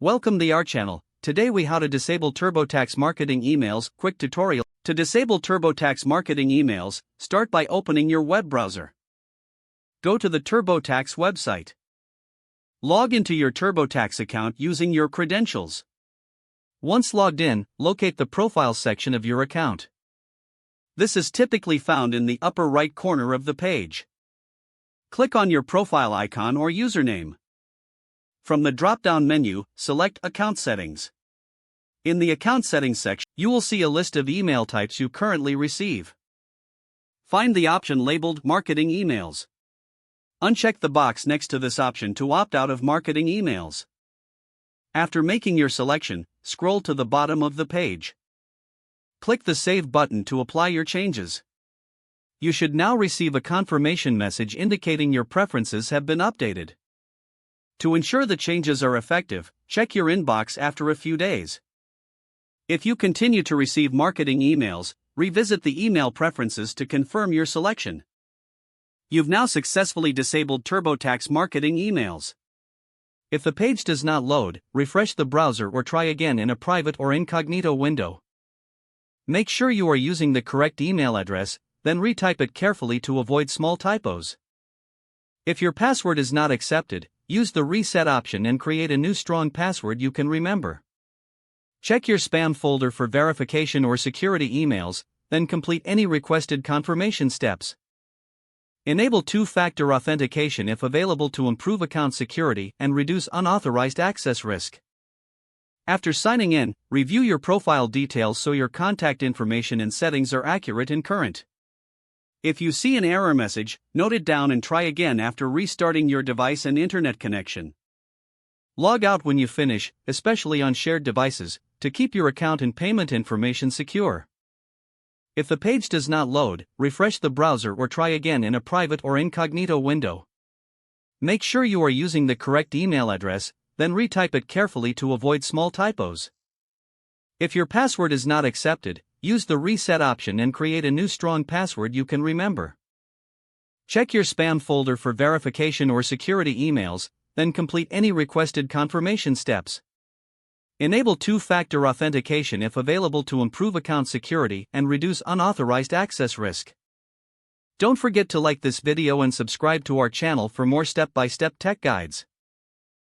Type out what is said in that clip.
Welcome to our channel. Today we how to disable TurboTax marketing emails. Quick tutorial. To disable TurboTax marketing emails, start by opening your web browser. Go to the TurboTax website. Log into your TurboTax account using your credentials. Once logged in, locate the profile section of your account. This is typically found in the upper right corner of the page. Click on your profile icon or username. From the drop-down menu, select Account Settings. In the Account Settings section, you will see a list of email types you currently receive. Find the option labeled Marketing Emails. Uncheck the box next to this option to opt out of marketing emails. After making your selection, scroll to the bottom of the page. Click the Save button to apply your changes. You should now receive a confirmation message indicating your preferences have been updated. To ensure the changes are effective, check your inbox after a few days. If you continue to receive marketing emails, revisit the email preferences to confirm your selection. You've now successfully disabled TurboTax marketing emails. If the page does not load, refresh the browser or try again in a private or incognito window. Make sure you are using the correct email address, then retype it carefully to avoid small typos. If your password is not accepted, use the reset option and create a new strong password you can remember. Check your spam folder for verification or security emails, then complete any requested confirmation steps. Enable two-factor authentication if available to improve account security and reduce unauthorized access risk. After signing in, review your profile details so your contact information and settings are accurate and current. If you see an error message, note it down and try again after restarting your device and internet connection. Log out when you finish, especially on shared devices, to keep your account and payment information secure. If the page does not load, refresh the browser or try again in a private or incognito window. Make sure you are using the correct email address, then retype it carefully to avoid small typos. If your password is not accepted, use the reset option and create a new strong password you can remember. Check your spam folder for verification or security emails, then complete any requested confirmation steps. Enable two-factor authentication if available to improve account security and reduce unauthorized access risk. Don't forget to like this video and subscribe to our channel for more step-by-step tech guides.